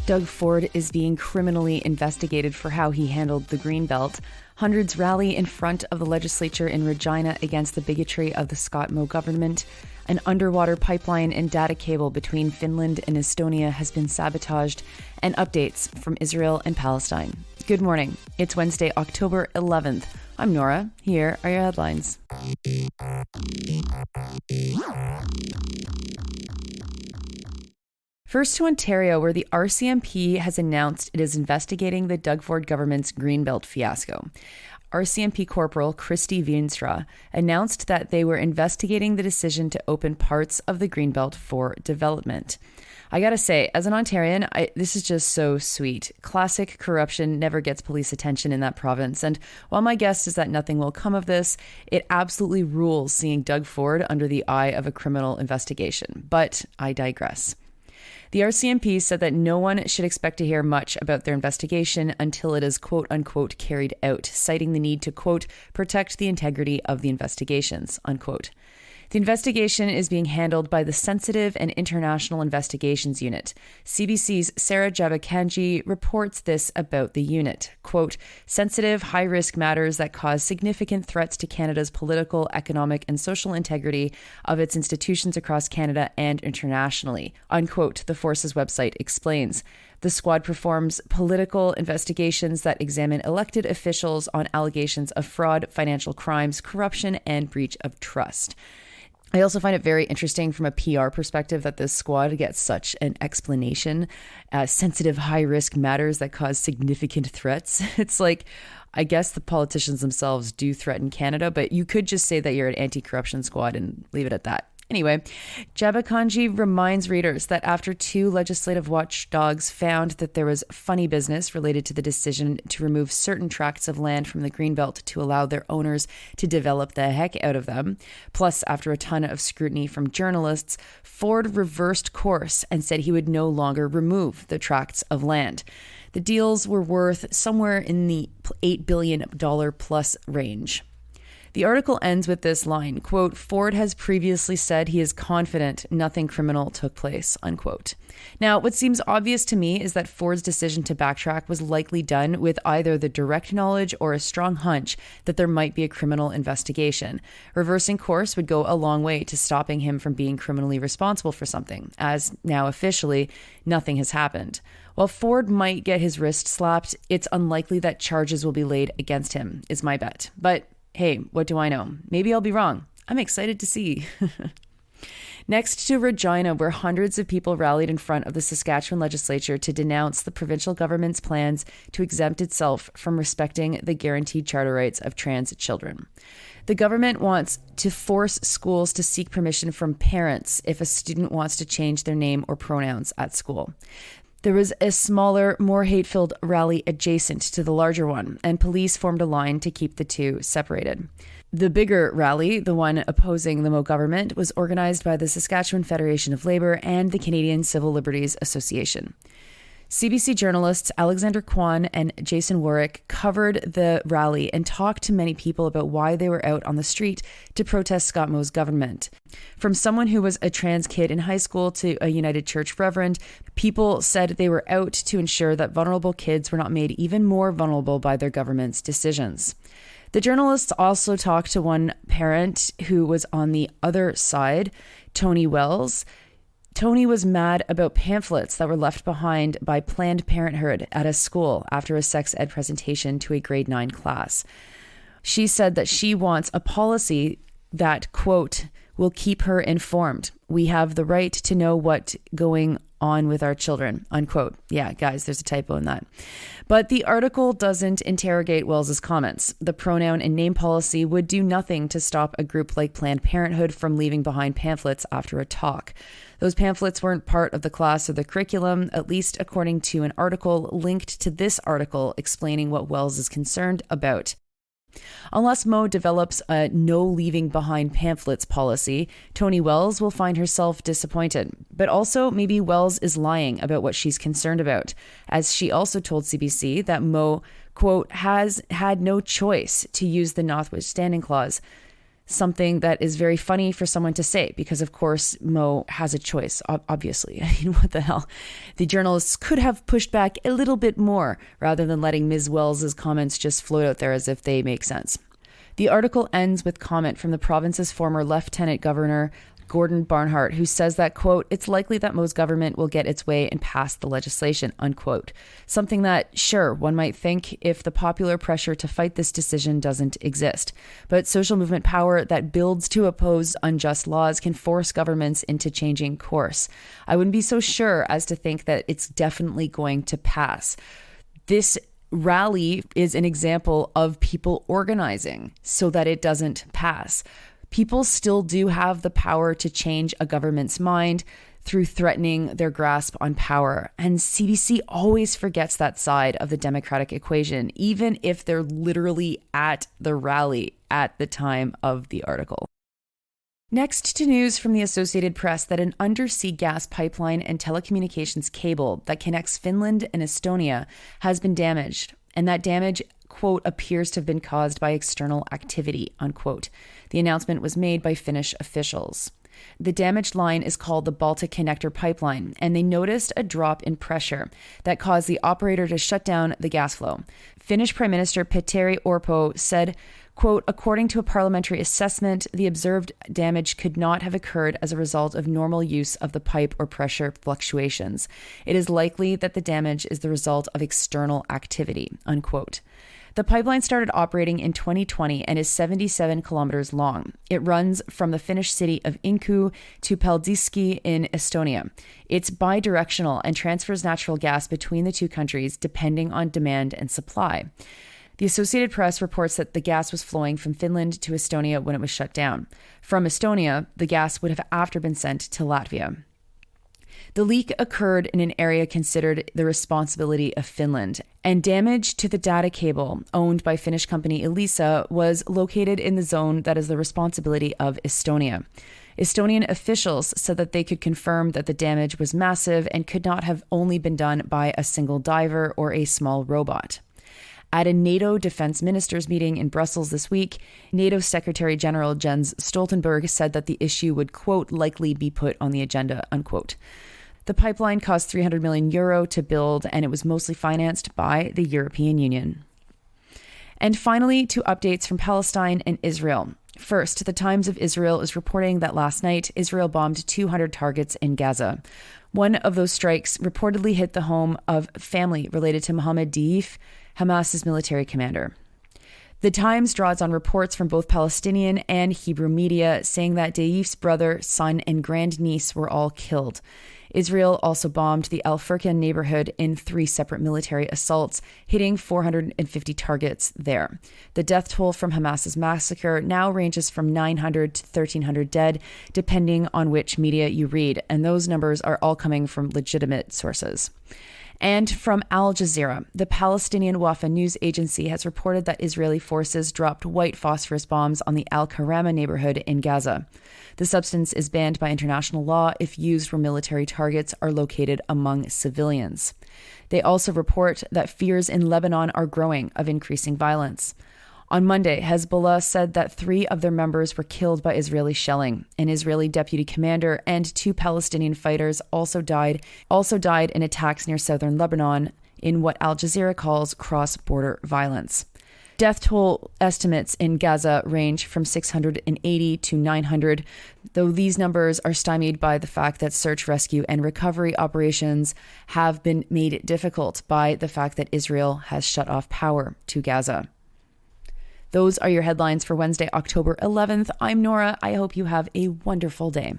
Doug Ford is being criminally investigated for how he handled the Greenbelt. Hundreds rally in front of the legislature in Regina against the bigotry of the Scott Moe government. An underwater pipeline and data cable between Finland and Estonia has been sabotaged, and updates from Israel and Palestine. Good morning. It's Wednesday, October 11th. I'm Nora. Here are your headlines. First to Ontario, where the RCMP has announced it is investigating the Doug Ford government's Greenbelt fiasco. RCMP Corporal Christy Veenstra announced that they were investigating the decision to open parts of the Greenbelt for development. I gotta say, as an Ontarian, this is just so sweet. Classic corruption never gets police attention in that province. And while my guess is that nothing will come of this, it absolutely rules seeing Doug Ford under the eye of a criminal investigation. But I digress. The RCMP said that no one should expect to hear much about their investigation until it is quote unquote carried out, citing the need to quote protect the integrity of the investigations, unquote. The investigation is being handled by the Sensitive and International Investigations Unit. CBC's Sarah Jabakanji reports this about the unit. Quote, sensitive, high-risk matters that cause significant threats to Canada's political, economic, and social integrity of its institutions across Canada and internationally, unquote, the Force's website explains. The squad performs political investigations that examine elected officials on allegations of fraud, financial crimes, corruption, and breach of trust. I also find it very interesting from a PR perspective that this squad gets such an explanation. Sensitive, high-risk matters that cause significant threats. It's like, I guess the politicians themselves do threaten Canada, but you could just say that you're an anti-corruption squad and leave it at that. Anyway, Jabakanji reminds readers that after two legislative watchdogs found that there was funny business related to the decision to remove certain tracts of land from the Greenbelt to allow their owners to develop the heck out of them, plus after a ton of scrutiny from journalists, Ford reversed course and said he would no longer remove the tracts of land. The deals were worth somewhere in the $8 billion plus range. The article ends with this line, quote, Ford has previously said he is confident nothing criminal took place, unquote. Now, what seems obvious to me is that Ford's decision to backtrack was likely done with either the direct knowledge or a strong hunch that there might be a criminal investigation. Reversing course would go a long way to stopping him from being criminally responsible for something, as now officially nothing has happened. While Ford might get his wrist slapped, it's unlikely that charges will be laid against him, is my bet. But hey, what do I know? Maybe I'll be wrong. I'm excited to see. Next to Regina, where hundreds of people rallied in front of the Saskatchewan legislature to denounce the provincial government's plans to exempt itself from respecting the guaranteed charter rights of trans children. The government wants to force schools to seek permission from parents if a student wants to change their name or pronouns at school. There was a smaller, more hate-filled rally adjacent to the larger one, and police formed a line to keep the two separated. The bigger rally, the one opposing the Moe government, was organized by the Saskatchewan Federation of Labour and the Canadian Civil Liberties Association. CBC journalists Alexander Kwan and Jason Warwick covered the rally and talked to many people about why they were out on the street to protest Scott Moe's government. From someone who was a trans kid in high school to a United Church reverend, people said they were out to ensure that vulnerable kids were not made even more vulnerable by their government's decisions. The journalists also talked to one parent who was on the other side, Tony Wells. Tony was mad about pamphlets that were left behind by Planned Parenthood at a school after a sex ed presentation to a grade 9 class. She said that she wants a policy that, quote, will keep her informed. We have the right to know what's going on with our children, unquote. Yeah, guys, there's a typo in that. But the article doesn't interrogate Wells's comments. The pronoun and name policy would do nothing to stop a group like Planned Parenthood from leaving behind pamphlets after a talk. Those pamphlets weren't part of the class or the curriculum, at least according to an article linked to this article explaining what Wells is concerned about. Unless Mo develops a no leaving behind pamphlets policy, Tony Wells will find herself disappointed. But also, maybe Wells is lying about what she's concerned about, as she also told CBC that Mo, quote, has had no choice to use the notwithstanding clause. Something that is very funny for someone to say, because of course Mo has a choice, obviously. I mean, what the hell? The journalists could have pushed back a little bit more rather than letting Ms. Wells's comments just float out there as if they make sense. The article ends with comment from the province's former Lieutenant Governor, Gordon Barnhart, who says that, quote, it's likely that Mo's government will get its way and pass the legislation, unquote. Something that, sure, one might think if the popular pressure to fight this decision doesn't exist. But social movement power that builds to oppose unjust laws can force governments into changing course. I wouldn't be so sure as to think that it's definitely going to pass. This rally is an example of people organizing so that it doesn't pass. People still do have the power to change a government's mind through threatening their grasp on power. And CBC always forgets that side of the democratic equation, even if they're literally at the rally at the time of the article. Next to news from the Associated Press that an undersea gas pipeline and telecommunications cable that connects Finland and Estonia has been damaged, and that damage, quote, appears to have been caused by external activity, unquote. The announcement was made by Finnish officials. The damaged line is called the Baltic Connector Pipeline, and they noticed a drop in pressure that caused the operator to shut down the gas flow. Finnish Prime Minister Petteri Orpo said, quote, according to a parliamentary assessment, the observed damage could not have occurred as a result of normal use of the pipe or pressure fluctuations. It is likely that the damage is the result of external activity, unquote. The pipeline started operating in 2020 and is 77 kilometers long. It runs from the Finnish city of Inkoo to Paldiski in Estonia. It's bidirectional and transfers natural gas between the two countries depending on demand and supply. The Associated Press reports that the gas was flowing from Finland to Estonia when it was shut down. From Estonia, the gas would have after been sent to Latvia. The leak occurred in an area considered the responsibility of Finland, and damage to the data cable owned by Finnish company Elisa was located in the zone that is the responsibility of Estonia. Estonian officials said that they could confirm that the damage was massive and could not have only been done by a single diver or a small robot. At a NATO defense ministers meeting in Brussels this week, NATO Secretary General Jens Stoltenberg said that the issue would, quote, likely be put on the agenda, unquote. The pipeline cost €300 million to build, and it was mostly financed by the European Union. And finally, to updates from Palestine and Israel. First, the Times of Israel is reporting that last night, Israel bombed 200 targets in Gaza. One of those strikes reportedly hit the home of family related to Mohammed Deif, Hamas's military commander. The Times draws on reports from both Palestinian and Hebrew media saying that Deif's brother, son, and grandniece were all killed. Israel also bombed the Al Furqan neighborhood in 3 separate military assaults, hitting 450 targets there. The death toll from Hamas's massacre now ranges from 900 to 1,300 dead, depending on which media you read, and those numbers are all coming from legitimate sources. And from Al Jazeera, the Palestinian Wafa news agency has reported that Israeli forces dropped white phosphorus bombs on the Al Karama neighborhood in Gaza. The substance is banned by international law if used where military targets are located among civilians. They also report that fears in Lebanon are growing of increasing violence. On Monday, Hezbollah said that 3 of their members were killed by Israeli shelling. An Israeli deputy commander and 2 Palestinian fighters also died in attacks near southern Lebanon in what Al Jazeera calls cross-border violence. Death toll estimates in Gaza range from 680 to 900, though these numbers are stymied by the fact that search, rescue, and recovery operations have been made difficult by the fact that Israel has shut off power to Gaza. Those are your headlines for Wednesday, October 11th. I'm Nora. I hope you have a wonderful day.